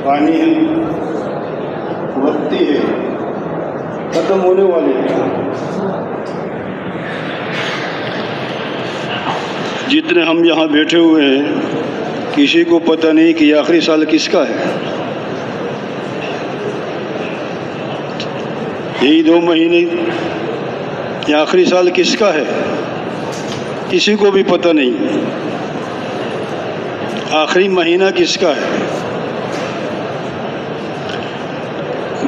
فانی ہے، وقتی ہے، ختم ہونے والے ہیں۔ جتنے ہم یہاں بیٹھے ہوئے ہیں کسی کو پتہ نہیں کہ آخری سال کس کا ہے۔ یہی 2 مہینے، یہ آخری سال کس کا ہے کسی کو بھی پتہ نہیں۔ آخری مہینہ کس کا ہے،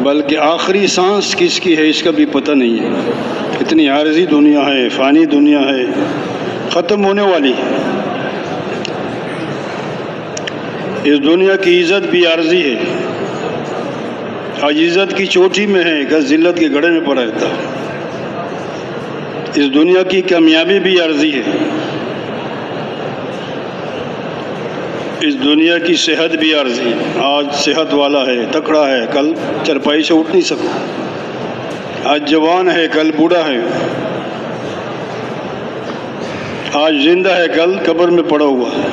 بلکہ آخری سانس کس کی ہے اس کا بھی پتہ نہیں ہے۔ اتنی عارضی دنیا ہے، فانی دنیا ہے، ختم ہونے والی۔ اس دنیا کی عزت بھی عارضی ہے، آج عزت کی چوٹی میں ہے، کل ذلت کے گڑھے میں پڑا رہتا ہے۔ اس دنیا کی کامیابی بھی عارضی ہے، اس دنیا کی صحت بھی عارضی ہے۔ آج صحت والا ہے، تکڑا ہے، کل چرپائی سے اٹھ نہیں سکتا۔ آج جوان ہے، کل بوڑھا ہے۔ آج زندہ ہے، کل قبر میں پڑا ہوا ہے۔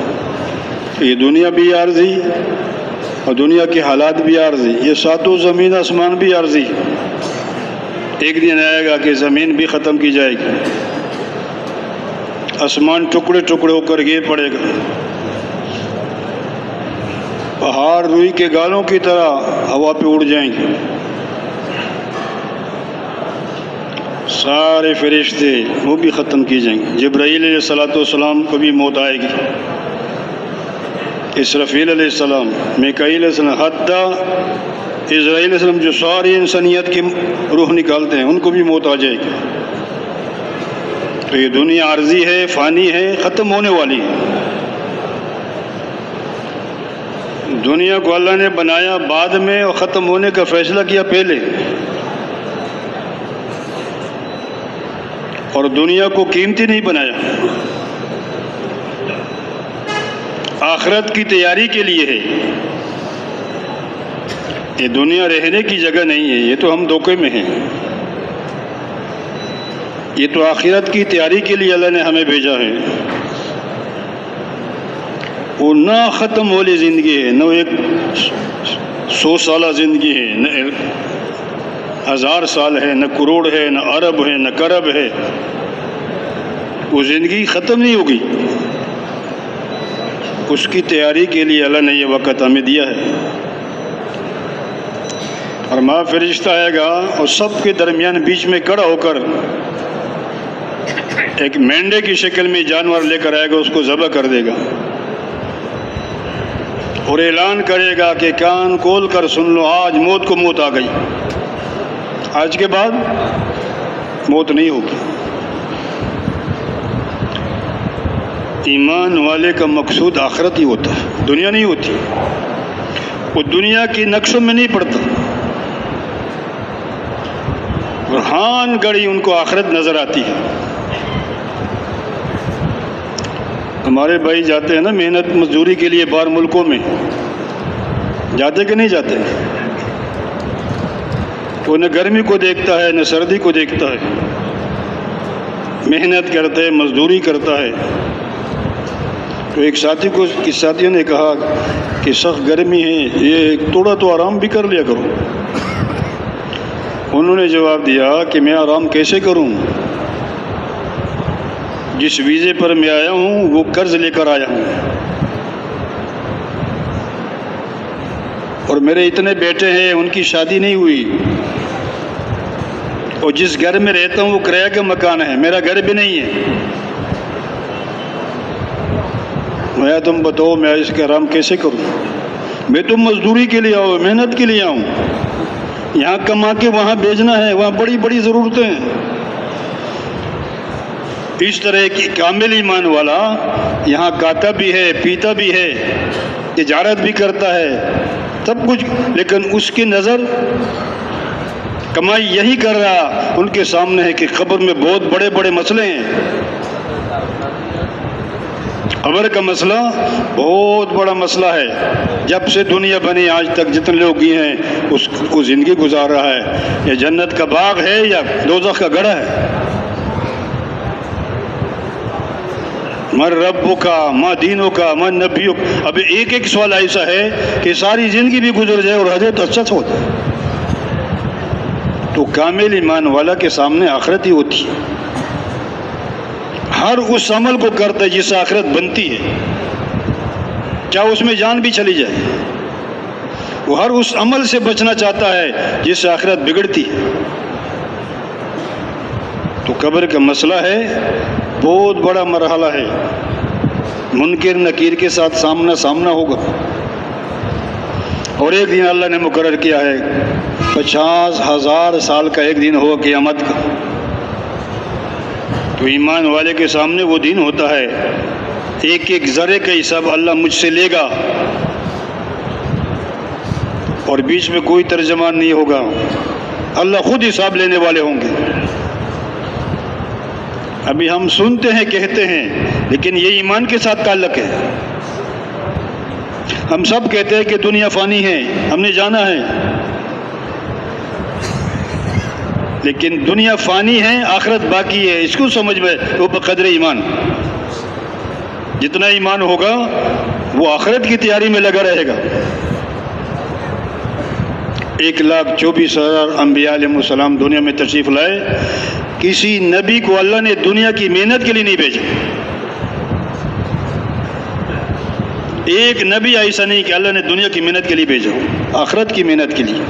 یہ دنیا بھی عارضی اور دنیا کے حالات بھی عارضی، یہ ساتوں زمین آسمان بھی عارضی۔ ایک دن آئے گا کہ زمین بھی ختم کی جائے گی، آسمان ٹکڑے ٹکڑے ہو کر گر پڑے گا، پہاڑ روئی کے گالوں کی طرح ہوا پہ اڑ جائیں گے، سارے فرشتے وہ بھی ختم کی جائیں گے۔ جبرائیل علیہ السلام کو بھی موت آئے گی، اسرافیل علیہ السلام، میکائیل علیہ السلام، حتیٰ اسرائیل علیہ السلام جو ساری انسانیت کی روح نکالتے ہیں ان کو بھی موت آ جائے گی۔ تو یہ دنیا عارضی ہے، فانی ہے، ختم ہونے والی ہے۔ دنیا کو اللہ نے بنایا بعد میں اور ختم ہونے کا فیصلہ کیا پہلے، اور دنیا کو قیمتی نہیں بنایا، آخرت کی تیاری کے لیے ہے۔ یہ دنیا رہنے کی جگہ نہیں ہے، یہ تو ہم دھوکے میں ہیں، یہ تو آخرت کی تیاری کے لیے اللہ نے ہمیں بھیجا ہے۔ وہ نہ ختم والی زندگی ہے، نہ ایک 100 سالہ زندگی ہے، نہ 1000 سال ہے، نہ کروڑ ہے، نہ ارب ہے، نہ کرب ہے۔ وہ زندگی ختم نہیں ہوگی، اس کی تیاری کے لیے اللہ نے یہ وقت ہمیں دیا ہے۔ اور ماں فرشتہ آئے گا اور سب کے درمیان بیچ میں کھڑا ہو کر ایک مینڈے کی شکل میں جانور لے کر آئے گا، اس کو ذبح کر دے گا اور اعلان کرے گا کہ کان کھول کر سن لو، آج موت کو موت آ گئی، آج کے بعد موت نہیں ہوگی۔ ایمان والے کا مقصود آخرت ہی ہوتا ہے، دنیا نہیں ہوتی۔ وہ دنیا کی نقشوں میں نہیں پڑتا، روحان گڑی ان کو آخرت نظر آتی ہے۔ ہمارے بھائی جاتے ہیں نا محنت مزدوری کے لیے باہر ملکوں میں، جاتے کہ نہیں جاتے؟ وہ نہ گرمی کو دیکھتا ہے نہ سردی کو دیکھتا ہے، محنت کرتا ہے، مزدوری کرتا ہے۔ تو ایک ساتھیوں نے کہا کہ سخت گرمی ہے، یہ تھوڑا تو آرام بھی کر لیا کرو۔ انہوں نے جواب دیا کہ میں آرام کیسے کروں، جس ویزے پر میں آیا ہوں وہ قرض لے کر آیا ہوں، اور میرے اتنے بیٹے ہیں ان کی شادی نہیں ہوئی، اور جس گھر میں رہتا ہوں وہ کرایہ کا مکان ہے، میرا گھر بھی نہیں ہے۔ میں تم بتاؤ میں اس کا آرام کیسے کروں؟ میں تو مزدوری کے لیے آؤں، محنت کے لیے آؤں، یہاں کما کے وہاں بیچنا ہے، وہاں بڑی بڑی ضرورتیں ہیں۔ اس طرح کی کامل ایمان والا یہاں کھاتا بھی ہے، پیتا بھی ہے، تجارت بھی کرتا ہے، سب کچھ، لیکن اس کی نظر کمائی یہی کر رہا، ان کے سامنے ہے کہ قبر میں بہت بڑے بڑے مسئلے ہیں۔ قبر کا مسئلہ بہت بڑا مسئلہ ہے، جب سے دنیا بنی آج تک جتنے لوگ گئے ہیں اس کو زندگی گزار رہا ہے، یہ جنت کا باغ ہے یا دوزخ کا گڑھا ہے؟ من ربو کا، ماں دینوں کا، من نبیوں کا. اب ایک ایک سوال ایسا ہے کہ ساری زندگی بھی گزر جائے اور حضرت اچھا ہو جائے. تو کامل ایمان والا کے سامنے آخرت ہی ہوتی ہے. ہر اس عمل کو کرتا ہے جس سے آخرت بنتی ہے، چاہے اس میں جان بھی چلی جائے. وہ ہر اس عمل سے بچنا چاہتا ہے جس سے آخرت بگڑتی ہے. تو قبر کا مسئلہ ہے، بہت بڑا مرحلہ ہے. منکر نکیر کے ساتھ سامنا ہوگا. اور ایک دن اللہ نے مقرر کیا ہے 50,000 سال کا ایک دن ہوگا قیامت کا. تو ایمان والے کے سامنے وہ دن ہوتا ہے، ایک ایک ذرے کا حساب اللہ مجھ سے لے گا، اور بیچ میں کوئی ترجمان نہیں ہوگا. اللہ خود حساب لینے والے ہوں گے. ابھی ہم سنتے ہیں، کہتے ہیں، لیکن یہ ایمان کے ساتھ تعلق ہے. ہم سب کہتے ہیں کہ دنیا فانی ہے، ہم نے جانا ہے، لیکن دنیا فانی ہے، آخرت باقی ہے. اس کو سمجھ میں وہ بقدر ایمان. جتنا ایمان ہوگا وہ آخرت کی تیاری میں لگا رہے گا. 1,24,000 انبیاء علیہ السلام دنیا میں تشریف لائے. کسی نبی کو اللہ نے دنیا کی محنت کے لیے نہیں بھیجا. ایک نبی ایسا نہیں کہ اللہ نے دنیا کی محنت کے لیے بھیجا، آخرت کی محنت کے لیے.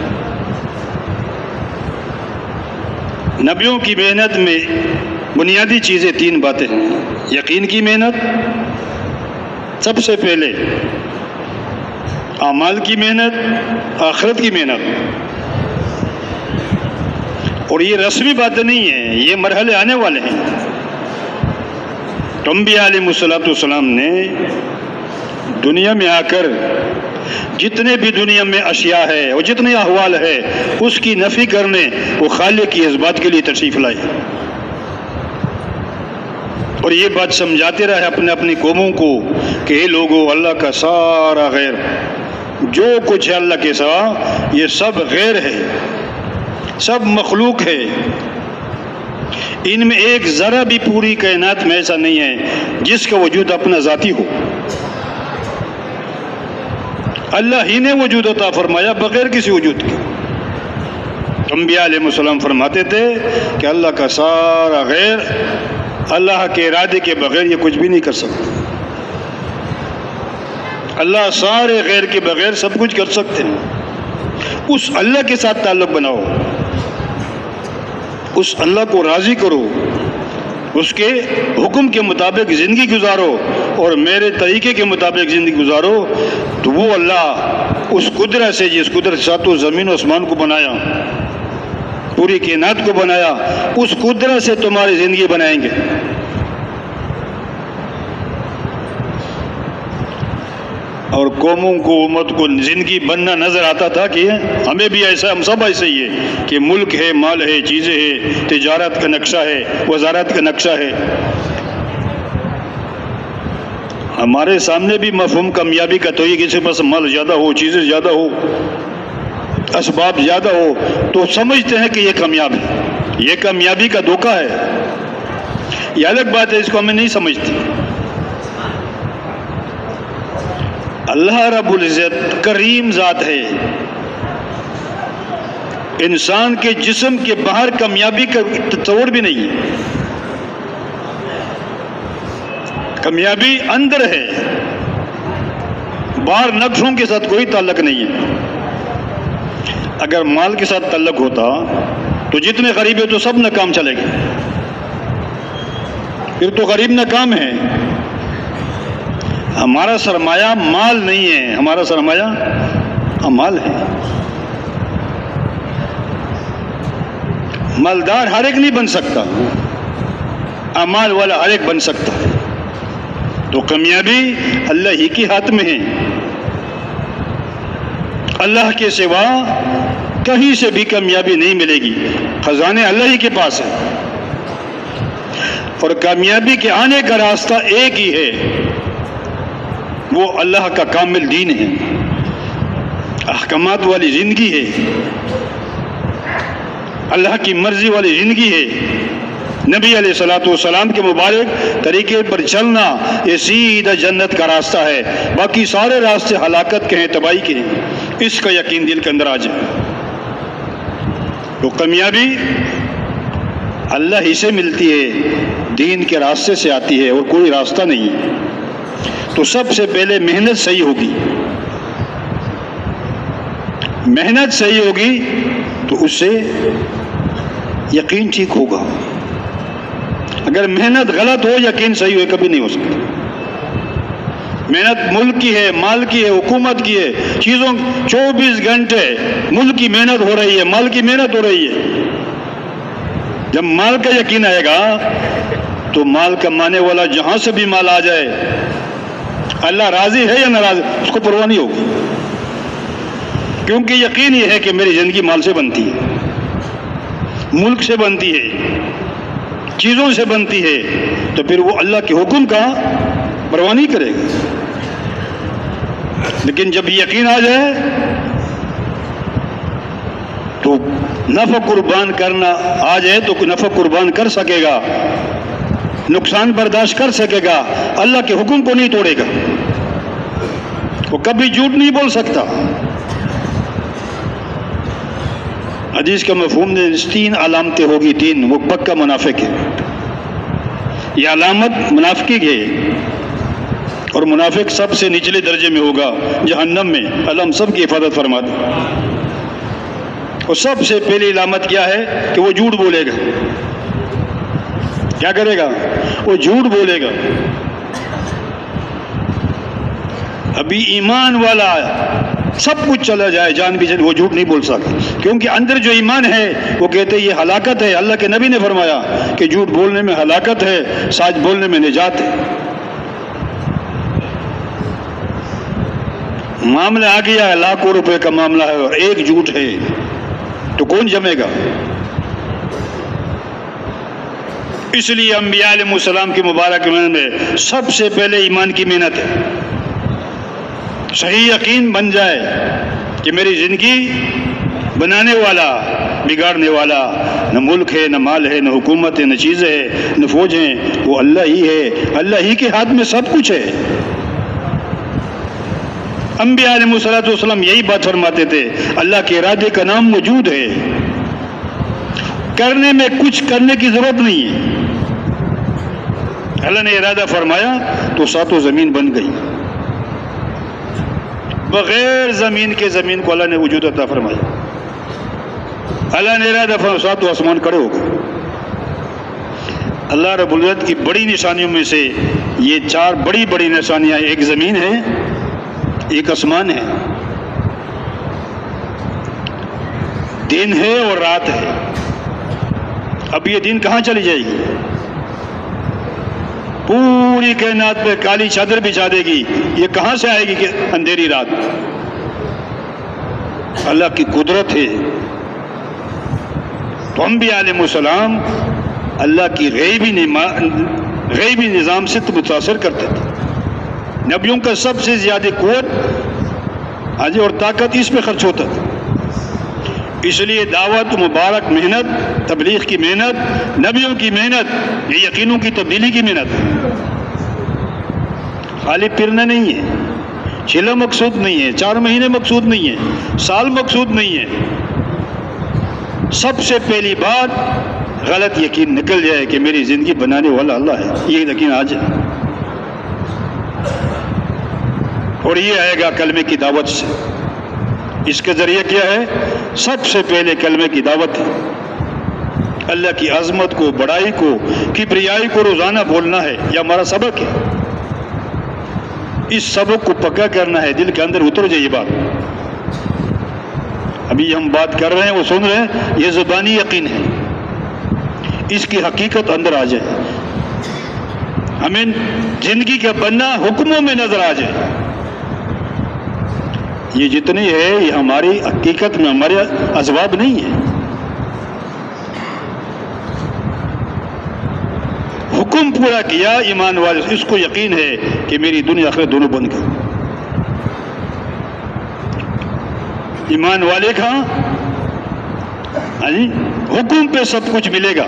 نبیوں کی محنت میں بنیادی چیزیں 3 باتیں ہیں. یقین کی محنت سب سے پہلے، اعمال کی محنت، آخرت کی محنت. اور یہ رسمی باتیں نہیں ہیں، یہ مرحلے آنے والے ہیں. تو انبیاء علیہ السلام نے دنیا میں آ کر جتنے بھی دنیا میں اشیاء ہے اور جتنے احوال ہے اس کی نفی کرنے وہ خالق کی اس بات کے لیے تشریف لائے. اور یہ بات سمجھاتے رہے اپنی قوموں کو کہ اے لوگو، اللہ کا سارا غیر، جو کچھ ہے اللہ کے سوا، یہ سب غیر ہے، سب مخلوق ہے. ان میں ایک ذرا بھی پوری کائنات میں ایسا نہیں ہے جس کا وجود اپنا ذاتی ہو. اللہ ہی نے وجود عطا فرمایا بغیر کسی وجود کے. انبیاء علیہ السلام فرماتے تھے کہ اللہ کا سارا غیر اللہ کے ارادے کے بغیر یہ کچھ بھی نہیں کر سکتا. اللہ سارے غیر کے بغیر سب کچھ کر سکتے ہیں. اس اللہ کے ساتھ تعلق بناؤ، اس اللہ کو راضی کرو، اس کے حکم کے مطابق زندگی گزارو اور میرے طریقے کے مطابق زندگی گزارو. تو وہ اللہ اس قدرت سے، جس قدرت ساتوں زمین و آسمان کو بنایا، پوری کائنات کو بنایا، اس قدرت سے تمہاری زندگی بنائیں گے. اور قوموں کو، امت کو زندگی بننا نظر آتا تھا کہ ہمیں بھی ایسا، ہم سب ایسے ہی ہے کہ ملک ہے، مال ہے، چیزیں ہے، تجارت کا نقشہ ہے، وزارت کا نقشہ ہے. ہمارے سامنے بھی مفہوم کامیابی کا تو یہ کسی پاس مال زیادہ ہو، چیزیں زیادہ ہو، اسباب زیادہ ہو تو سمجھتے ہیں کہ یہ کامیاب ہے. یہ کامیابی کا دھوکہ ہے. یہ الگ بات ہے، اس کو ہمیں نہیں سمجھتے. اللہ رب العزت کریم ذات ہے. انسان کے جسم کے باہر کامیابی کا تصور بھی نہیں ہے. کامیابی اندر ہے، باہر نقشوں کے ساتھ کوئی تعلق نہیں ہے. اگر مال کے ساتھ تعلق ہوتا تو جتنے غریب ہے تو سب ناکام چلے گئے. پھر تو غریب ناکام ہے. ہمارا سرمایہ مال نہیں ہے، ہمارا سرمایہ اعمال ہے. مالدار ہر ایک نہیں بن سکتا، اعمال والا ہر ایک بن سکتا ہے. تو کامیابی اللہ ہی کے ہاتھ میں ہے. اللہ کے سوا کہیں سے بھی کامیابی نہیں ملے گی. خزانے اللہ ہی کے پاس ہے. اور کامیابی کے آنے کا راستہ ایک ہی ہے، وہ اللہ کا کامل دین ہے، احکامات والی زندگی ہے، اللہ کی مرضی والی زندگی ہے. نبی علیہ الصلوۃ والسلام کے مبارک طریقے پر چلنا یہ سیدھا جنت کا راستہ ہے، باقی سارے راستے ہلاکت کے ہیں، تباہی کے ہیں۔ اس کا یقین دل کے اندر آ جائے تو کامیابی اللہ ہی سے ملتی ہے، دین کے راستے سے آتی ہے اور کوئی راستہ نہیں ہے۔ تو سب سے پہلے محنت صحیح ہوگی، محنت صحیح ہوگی تو اس سے یقین ٹھیک ہوگا۔ اگر محنت غلط ہو یقین صحیح ہو کبھی نہیں ہو سکتا۔ محنت ملک کی ہے، مال کی ہے، حکومت کی ہے، چیزوں 24 گھنٹے ملک کی محنت ہو رہی ہے، مال کی محنت ہو رہی ہے۔ جب مال کا یقین آئے گا تو مال کمانے والا جہاں سے بھی مال آ جائے، اللہ راضی ہے یا ناراض، اس کو پرواہ نہیں ہوگی، کیونکہ یقین یہ ہے کہ میری زندگی مال سے بنتی ہے، ملک سے بنتی ہے، چیزوں سے بنتی ہے، تو پھر وہ اللہ کے حکم کا پرواہ نہیں کرے گا۔ لیکن جب یقین آ جائے تو نفع قربان کرنا آ جائے تو نفع قربان کر سکے گا، نقصان برداشت کر سکے گا، اللہ کے حکم کو نہیں توڑے گا، وہ کبھی جھوٹ نہیں بول سکتا۔ حدیث کا مفہوم نے 3 علامتیں ہوگی، 3 وہ پکا منافق ہے۔ یہ علامت منافقی ہے، اور منافق سب سے نچلے درجے میں ہوگا جہنم میں، اللہ ہم سب کی حفاظت فرما دے۔ اور سب سے پہلی علامت کیا ہے کہ وہ جھوٹ بولے گا۔ کیا کرے گا؟ وہ جھوٹ بولے گا۔ ابھی ایمان والا سب کچھ چلا جائے جان بھی چلے، وہ جھوٹ نہیں بول سکتا، کیونکہ اندر جو ایمان ہے وہ کہتے یہ ہلاکت ہے۔ اللہ کے نبی نے فرمایا کہ جھوٹ بولنے میں ہلاکت ہے، سچ بولنے میں نجات ہے۔ معاملہ آ گیا، لاکھوں روپے کا معاملہ ہے اور ایک جھوٹ ہے تو کون جمے گا؟ اس لیے انبیاء علیہ السلام کی مبارک محنت میں سب سے پہلے ایمان کی محنت ہے۔ صحیح یقین بن جائے کہ میری زندگی بنانے والا، بگاڑنے والا نہ ملک ہے، نہ مال ہے، نہ حکومت ہے، نہ چیزیں ہے، نہ فوج ہیں، وہ اللہ ہی ہے، اللہ ہی کے ہاتھ میں سب کچھ ہے۔ انبیاء علیہ السلام یہی بات فرماتے تھے، اللہ کے ارادے کا نام موجود ہے، کرنے میں کچھ کرنے کی ضرورت نہیں ہے۔ اللہ نے ارادہ فرمایا تو ساتوں زمین بن گئی، بغیر زمین کے زمین کو اللہ نے وجود عطا فرمایا۔ اللہ نے ارادہ فرمایا ساتوں آسمان کھڑے ہو گئے۔ اللہ رب العزت کی بڑی نشانیوں میں سے یہ 4 بڑی بڑی نشانیاں، ایک زمین ہے، ایک آسمان ہے، دن ہے اور رات ہے۔ اب یہ دن کہاں چلی جائے گی؟ پوری کائنات پہ کالی چادر بچھا دے گی، یہ کہاں سے آئے گی کہ اندھیری رات؟ اللہ کی قدرت ہے۔ تو انبیاء علیہ السلام اللہ کی غیبی نظام سے متاثر کرتے تھے۔ نبیوں کا سب سے زیادہ قوت اور طاقت اس پہ خرچ ہوتا تھا۔ اس لیے دعوت، مبارک محنت، تبلیغ کی محنت، نبیوں کی محنت، یہ یقینوں کی تبدیلی کی محنت ہے۔ خالی پھرنا نہیں ہے، چلا مقصود نہیں ہے، 4 مہینے مقصود نہیں ہے، سال مقصود نہیں ہے۔ سب سے پہلی بات غلط یقین نکل جائے کہ میری زندگی بنانے والا اللہ ہے، یہ یقین آ جائے، اور یہ آئے گا کلمے کی دعوت سے۔ اس کے ذریعے کیا ہے؟ سب سے پہلے کلمے کی دعوت ہے، اللہ کی عظمت کو، بڑائی کو، کبریائی کو روزانہ بولنا ہے، یہ ہمارا سبق ہے۔ اس سبق کو پکا کرنا ہے، دل کے اندر اتر جائے یہ بات۔ ابھی ہم بات کر رہے ہیں، وہ سن رہے ہیں، یہ زبانی یقین ہے، اس کی حقیقت اندر آ جائے، ہمیں زندگی کا بننا حکموں میں نظر آ جائے۔ یہ جتنی ہے یہ ہماری حقیقت میں ہمارے اسباب نہیں ہے، حکم پورا کیا ایمان والے، اس کو یقین ہے کہ میری دنیا آخرت دونوں بن گئی۔ ایمان والے کا حکم پہ سب کچھ ملے گا،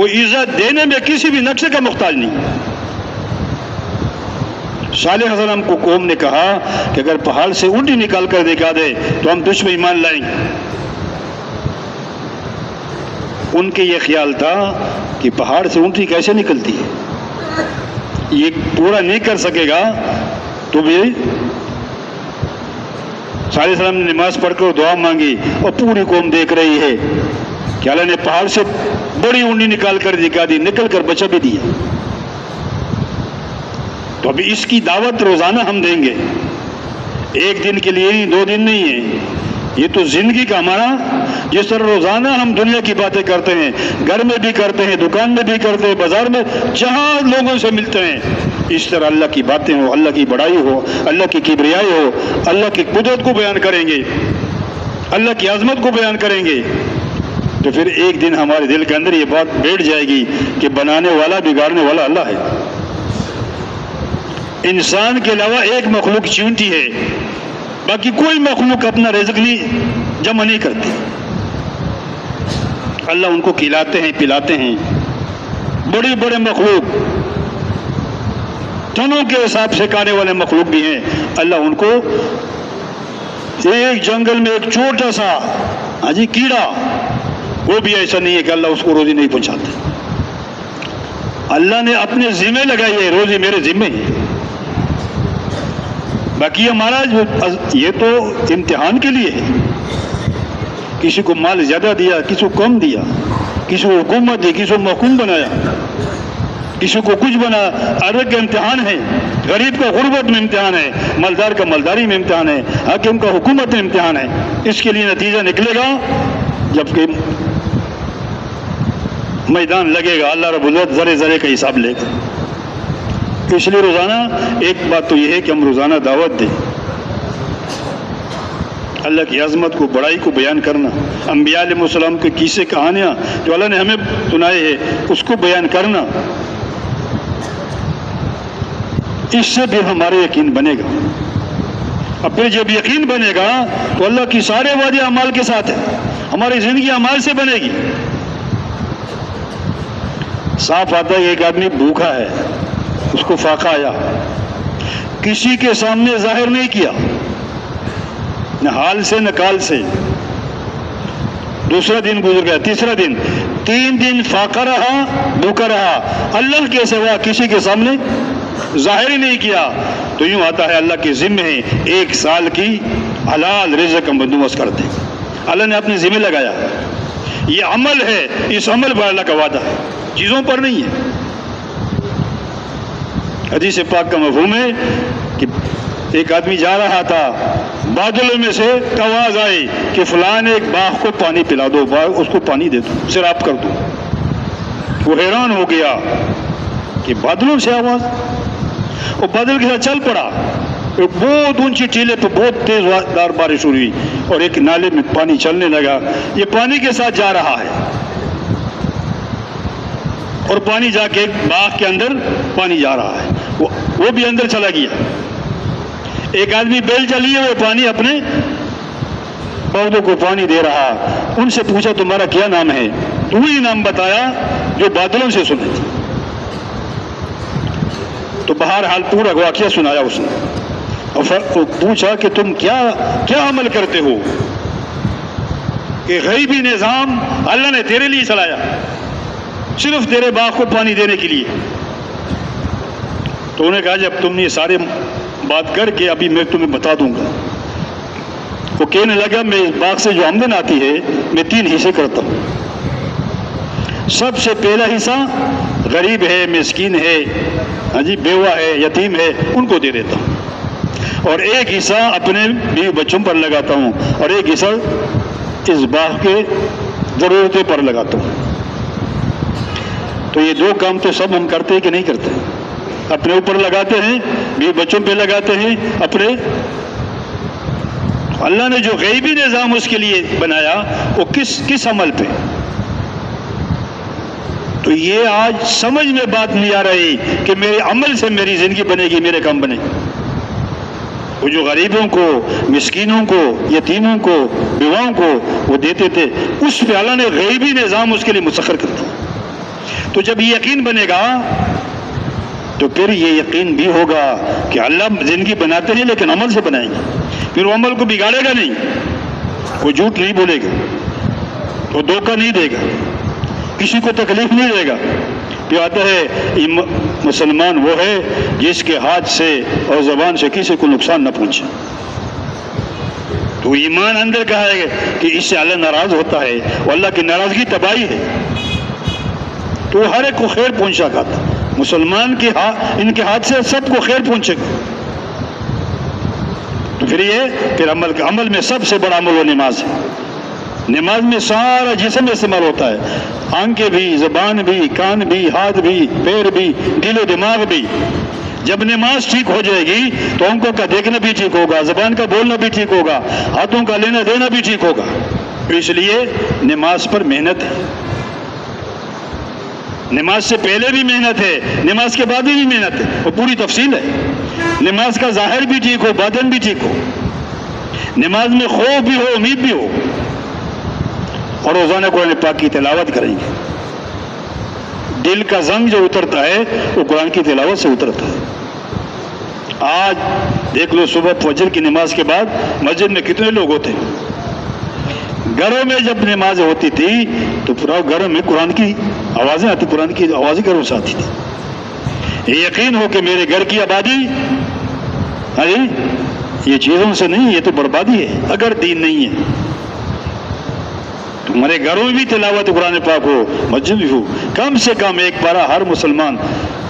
وہ عزت دینے میں کسی بھی نقشے کا محتاج نہیں۔ صالح علیہ السلام کو قوم نے کہا کہ اگر پہاڑ سے اونٹی نکال کر دکھا دے تو ہم تجھ پہ ایمان لائیں گے۔ ان کے یہ خیال تھا کہ پہاڑ سے اونٹی کیسے نکلتی ہے، یہ پورا نہیں کر سکے گا تو بھی۔ صالح علیہ السلام نے نماز پڑھ کر دعا مانگی اور پوری قوم دیکھ رہی ہے کہ اللہ نے پہاڑ سے بڑی اونٹی نکال کر دکھا دی، نکل کر بچا بھی دیا۔ تو ابھی اس کی دعوت روزانہ ہم دیں گے، ایک دن کے لیے نہیں، 2 دن نہیں ہے، یہ تو زندگی کا ہمارا، جس طرح روزانہ ہم دنیا کی باتیں کرتے ہیں، گھر میں بھی کرتے ہیں، دکان میں بھی کرتے ہیں، بازار میں جہاں لوگوں سے ملتے ہیں، اس طرح اللہ کی باتیں ہو، اللہ کی بڑائی ہو، اللہ کی کبریائی ہو، اللہ کی قدرت کو بیان کریں گے، اللہ کی عظمت کو بیان کریں گے، تو پھر ایک دن ہمارے دل کے اندر یہ بات بیٹھ جائے گی کہ بنانے والا بگاڑنے والا اللہ ہے۔ انسان کے علاوہ ایک مخلوق چونٹی ہے، باقی کوئی مخلوق اپنا رزق نہیں جمع نہیں کرتی، اللہ ان کو کھلاتے ہیں پلاتے ہیں۔ بڑے بڑے مخلوق، ٹنوں کے حساب سے کھانے والے مخلوق بھی ہیں، اللہ ان کو ایک جنگل میں ایک چھوٹا سا کیڑا، وہ بھی ایسا نہیں ہے کہ اللہ اس کو روزی نہیں پہنچاتا، اللہ نے اپنے ذمہ لگائی ہے، روزی میرے ذمہ ہے۔ باقی ہمارا یہ تو امتحان کے لیے ہے، کسی کو مال زیادہ دیا، کسی کو کم دیا، کسی کو حکومت دی، کسی کو محکوم بنایا، کسی کو کچھ بنا، ہر ایک کا امتحان ہے۔ غریب کا غربت میں امتحان ہے، مالدار کا مالداری میں امتحان ہے، حاکم کا حکومت میں امتحان ہے۔ اس کے لیے نتیجہ نکلے گا جب کہ میدان لگے گا، اللہ رب العزت ذرے ذرے کا حساب لے گا۔ اس لیے روزانہ ایک بات تو یہ ہے کہ ہم روزانہ دعوت دیں، اللہ کی عظمت کو، بڑائی کو بیان کرنا، انبیاء علیہ السلام کے قصے کہانیاں جو اللہ نے ہمیں سنائے ہیں اس کو بیان کرنا، اس سے بھی ہمارے یقین بنے گا۔ اب پھر جب یقین بنے گا تو اللہ کی سارے وعدے اعمال کے ساتھ ہے، ہماری زندگی اعمال سے بنے گی۔ صاف آتا ہے ایک آدمی بھوکا ہے، اس کو فاقہ آیا، کسی کے سامنے ظاہر نہیں کیا، نہ حال سے نہ کال سے۔ دوسرا دن گزر گیا، تیسرا دن، 3 دن فاقہ رہا، بھوکا رہا، اللہ کے سوا کسی کے سامنے ظاہر ہی نہیں کیا، تو یوں آتا ہے اللہ کے ذمہ ہے 1 سال کی حلال رزق کا بندوبست کر دیں۔ اللہ نے اپنے ذمہ لگایا، یہ عمل ہے، اس عمل پر اللہ کا وعدہ ہے، چیزوں پر نہیں ہے۔ حدیث پاک کا مفہوم ہے کہ ایک آدمی جا رہا تھا، بادلوں میں سے آواز آئی کہ فلاں ایک باغ کو پانی پلا دو، اس کو پانی دے دو، سیراب کر دو۔ وہ حیران ہو گیا کہ بادلوں سے آواز، وہ بادل کے ساتھ چل پڑا، ایک بہت اونچی ٹیلے پہ بہت تیز دار بارش ہوئی اور ایک نالے میں پانی چلنے لگا، یہ پانی کے ساتھ جا رہا ہے، اور پانی جا کے ایک باغ کے اندر پانی جا رہا ہے، وہ بھی اندر چلا گیا۔ ایک آدمی بیل چلیے ہوئے پانی اپنے پودوں کو پانی دے رہا، ان سے پوچھا تمہارا کیا نام ہے؟ تو وہی نام بتایا جو بادلوں سے سنے تھے۔ تو بہرحال پورا واقعہ سنایا اس نے، اور پوچھا کہ تم کیا عمل کرتے ہو؟ کہ غیبی نظام اللہ نے تیرے لیے چلایا، صرف تیرے باغ کو پانی دینے کے لیے۔ تو انہوں نے کہا جب تم نے یہ سارے بات کر کے ابھی میں تمہیں بتا دوں گا۔ وہ کہنے لگا میں اس باغ سے جو آمدن آتی ہے میں 3 حصے کرتا ہوں۔ سب سے پہلا حصہ غریب ہے، مسکین ہے، بیوہ ہے، یتیم ہے، ان کو دے دیتا ہوں، اور ایک حصہ اپنے بیوی بچوں پر لگاتا ہوں، اور ایک حصہ اس باغ کے ضرورتیں پر لگاتا ہوں۔ تو یہ 2 کام تو سب ہم کرتے ہیں کہ نہیں کرتے؟ اپنے اوپر لگاتے ہیں، بیوی بچوں پہ لگاتے ہیں، اپنے اللہ نے جو غیبی نظام اس کے لیے بنایا وہ کس عمل پہ؟ تو یہ آج سمجھ میں بات نہیں آ رہی کہ میرے عمل سے میری زندگی بنے گی، میرے کام بنے گی۔ وہ جو غریبوں کو، مسکینوں کو، یتیموں کو، بیواؤں کو وہ دیتے تھے، اس پہ اللہ نے غیبی نظام اس کے لیے مسخر کر دیا۔ تو جب یہ یقین بنے گا تو پھر یہ یقین بھی ہوگا کہ اللہ زندگی بناتے ہیں لیکن عمل سے بنائیں گے. پھر وہ عمل کو بگاڑے گا نہیں, کوئی جھوٹ نہیں بولے گا, وہ دھوکہ نہیں دے گا, کسی کو تکلیف نہیں دے گا. پھر آتا ہے مسلمان وہ ہے جس کے ہاتھ سے اور زبان سے کسی کو نقصان نہ پہنچے. تو ایمان اندر کا ہے کہ اس سے اللہ ناراض ہوتا ہے, اور اللہ کی ناراضگی تباہی ہے. تو ہر ایک کو خیر پہنچا کرتا. مسلمان کے ان کے ہاتھ سے سب کو خیر پہنچے گا. تو پھر عمل میں سب سے بڑا عمل وہ نماز ہے. نماز میں سارا جسم استعمال ہوتا ہے, آنکھیں بھی, زبان بھی, کان بھی, ہاتھ بھی, پیر بھی, دل و دماغ بھی. جب نماز ٹھیک ہو جائے گی تو آنکھوں کا دیکھنا بھی ٹھیک ہوگا, زبان کا بولنا بھی ٹھیک ہوگا, ہاتھوں کا لینا دینا بھی ٹھیک ہوگا. اس لیے نماز پر محنت ہے. نماز سے پہلے بھی محنت ہے, نماز کے بعد بھی محنت ہے, وہ پوری تفصیل ہے. نماز کا ظاہر بھی ٹھیک ہو, باطن بھی ٹھیک ہو. نماز میں خوف بھی ہو, امید بھی ہو, اور روزانہ قرآن پاک کی تلاوت کریں گے. دل کا زنگ جو اترتا ہے وہ قرآن کی تلاوت سے اترتا ہے. آج دیکھ لو, صبح فجر کی نماز کے بعد مسجد میں کتنے لوگ ہوتے ہیں. گھروں میں جب نماز ہوتی تھی تو پورا گھروں میں قرآن کی آوازیں آتی, قرآن کی آوازیں گھروں سے آتی تھی. یہ یقین ہو کہ میرے گھر کی آبادی یہ چیزوں سے نہیں, یہ تو بربادی ہے اگر دین نہیں ہے. تمہارے گھروں میں بھی تلاوت قرآن پاک ہو, مسجد بھی ہو, کم سے کم ایک بار ہر مسلمان.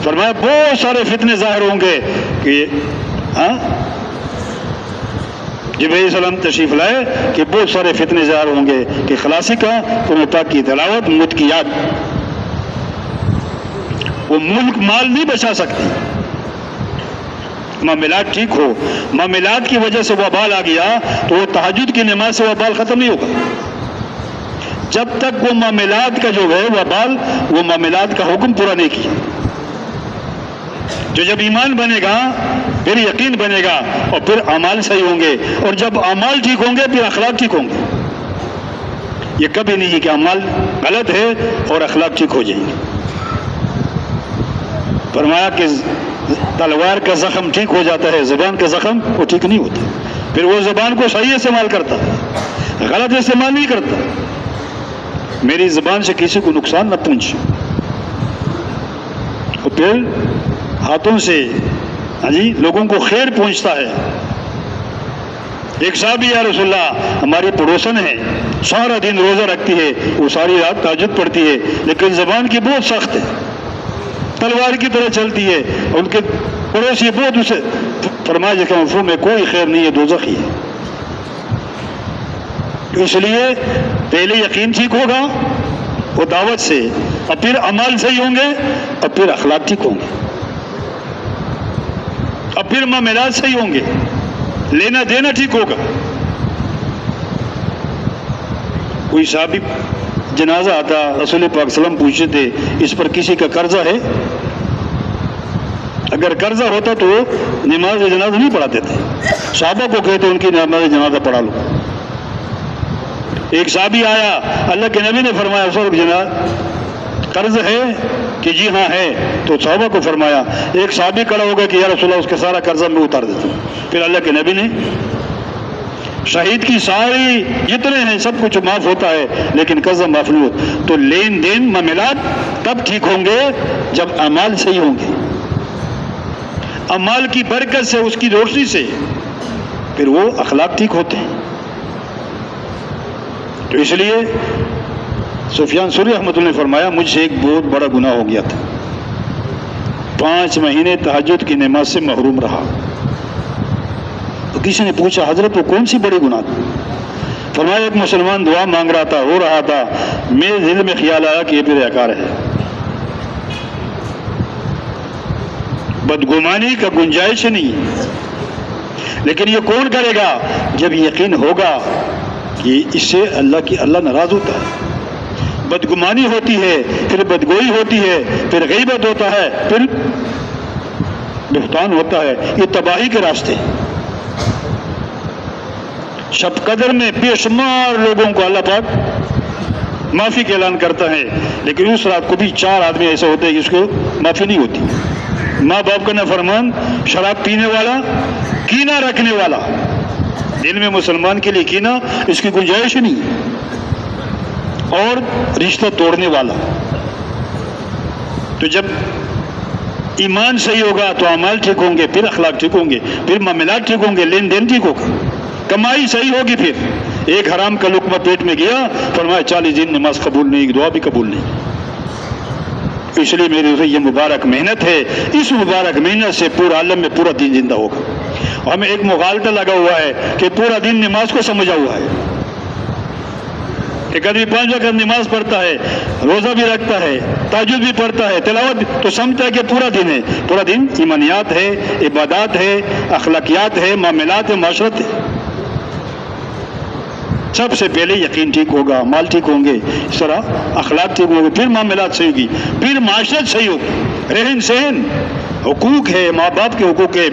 فرمایا بہت سارے فتنے ظاہر ہوں گے کہ جب علیہ السلام تشریف لائے کہ بہت سارے فتنے ظاہر ہوں گے کہ خلاصی کا قرآن پاک کی تلاوت, موت کی یاد. وہ ملک مال نہیں بچا سکتی. معاملات ٹھیک ہو, معاملات کی وجہ سے وبال آ گیا تو وہ تہجد کی نماز سے وبال ختم نہیں ہوگا. جب تک وہ معاملات کا جو ہے وبال, وہ معاملات کا حکم پورا نہیں کیا. جو جب ایمان بنے گا پھر یقین بنے گا, اور پھر اعمال صحیح ہوں گے, اور جب اعمال ٹھیک ہوں گے پھر اخلاق ٹھیک ہوں گے. یہ کبھی نہیں کہ اعمال غلط ہے اور اخلاق ٹھیک ہو جائیں گے. فرمایا کہ تلوار کا زخم ٹھیک ہو جاتا ہے, زبان کا زخم وہ ٹھیک نہیں ہوتا. پھر وہ زبان کو صحیح استعمال کرتا, غلط استعمال نہیں کرتا. میری زبان سے کسی کو نقصان نہ پہنچے, اور پھر ہاتھوں سے لوگوں کو خیر پہنچتا ہے. ایک صحابی یا رسول اللہ ہماری پڑوسن ہے, سارا دن روزہ رکھتی ہے, وہ ساری رات تہجد پڑھتی ہے, لیکن زبان کی بہت سخت ہے, تلوار کی طرح چلتی ہے. ان کے پڑوسی بہت اسے فرمایا جس کا مفہوم ہے کوئی خیر نہیں ہے, دوزخی ہے. اس لیے پہلے یقین ٹھیک ہوگا وہ دعوت سے, اور پھر اعمال صحیح ہوں گے, اور پھر اخلاق ٹھیک ہوں گے, اور پھر معاملات صحیح ہوں گے, لینا دینا ٹھیک ہوگا. کوئی صحابی جنازہ آتا, رسول پاک صلی اللہ علیہ وسلم پوچھتے تھے اس پر کسی کا قرضہ ہے؟ اگر قرضہ ہوتا تو نماز جنازہ نہیں پڑھاتے تھے, صحابہ کو کہتے ان کی نماز جنازہ پڑھا لو. ایک صحابی آیا, اللہ کے نبی نے فرمایا اس وقت قرض ہے کہ جی ہاں ہے, تو صحابہ کو فرمایا. ایک صحابی کھڑا ہوگا کہ یا رسول اللہ اس کا سارا قرضہ میں اتار دیتا ہوں. پھر اللہ کے نبی نے شہید کی ساری جتنے ہیں سب کچھ معاف ہوتا ہے لیکن قرضہ معاف نہیں ہوتا. تو لین دین معاملات تب ٹھیک ہوں گے جب اعمال صحیح ہوں گے. اعمال کی برکت سے, اس کی روشنی سے پھر وہ اخلاق ٹھیک ہوتے ہیں. تو اس لیے سفیان ثوری رحمۃ اللہ نے فرمایا مجھ سے ایک بہت بڑا گناہ ہو گیا تھا, 5 مہینے تہجد کی نماز سے محروم رہا. تو کسی نے پوچھا حضرت وہ کون سی بڑی گناہ تھی؟ فرمایا ایک مسلمان دعا مانگ رہا تھا, رو رہا تھا, میرے دل میں خیال آیا کہ یہ بھی ریاکار ہے. بدگمانی کا گنجائش نہیں, لیکن یہ کون کرے گا جب یقین ہوگا کہ اس سے اللہ ناراض ہوتا ہے. بدگمانی ہوتی ہے, پھر بدگوئی ہوتی ہے, پھر غیبت ہوتا ہے, پھر بہتان ہوتا ہے. یہ تباہی کے راستے. شب قدر میں بے شمار لوگوں کو اللہ پاک معافی کا اعلان کرتا ہے، لیکن اس رات کو بھی 4 آدمی ایسے ہوتے ہیں کہ اس کو معافی نہیں ہوتی۔ ماں باپ کا نافرمان، شراب پینے والا، کینہ رکھنے والا، دل میں مسلمان کے لیے کینہ اس کی گنجائش ہی نہیں، اور رشتہ توڑنے والا۔ تو جب ایمان صحیح ہوگا تو اعمال ٹھیک ہوں گے، پھر اخلاق ٹھیک ہوں گے، پھر معاملات ٹھیک ہوں گے، لین دین ٹھیک ہوگا، کمائی صحیح ہوگی۔ پھر ایک حرام کا لقمہ پیٹ میں گیا، فرمایا 40 دن نماز قبول نہیں، دعا بھی قبول نہیں۔ اس لیے میری یہ مبارک محنت ہے، اس مبارک محنت سے پورا عالم میں پورا دین زندہ ہوگا۔ ہمیں ایک مغالطہ لگا ہوا ہے کہ پورا دن نماز کو سمجھا ہوا ہے۔ ایک آدمی 5 وقت نماز پڑھتا ہے، روزہ بھی رکھتا ہے، تہجد بھی پڑھتا ہے، تلاوت بھی، تو سمجھتا ہے کہ پورا دن ہے۔ پورا دن ایمانیات ہے، عبادات ہے، اخلاقیات ہے، معاملات ہے، معاشرت ہے۔ سب سے پہلے یقین ٹھیک ہوگا، مال ٹھیک ہوں گے، اس طرح اخلاق ٹھیک ہوں گے، پھر معاملات صحیح ہوگی، پھر معاشرت صحیح ہوگی، رہن سہن، حقوق ہے، ماں باپ کے حقوق ہے،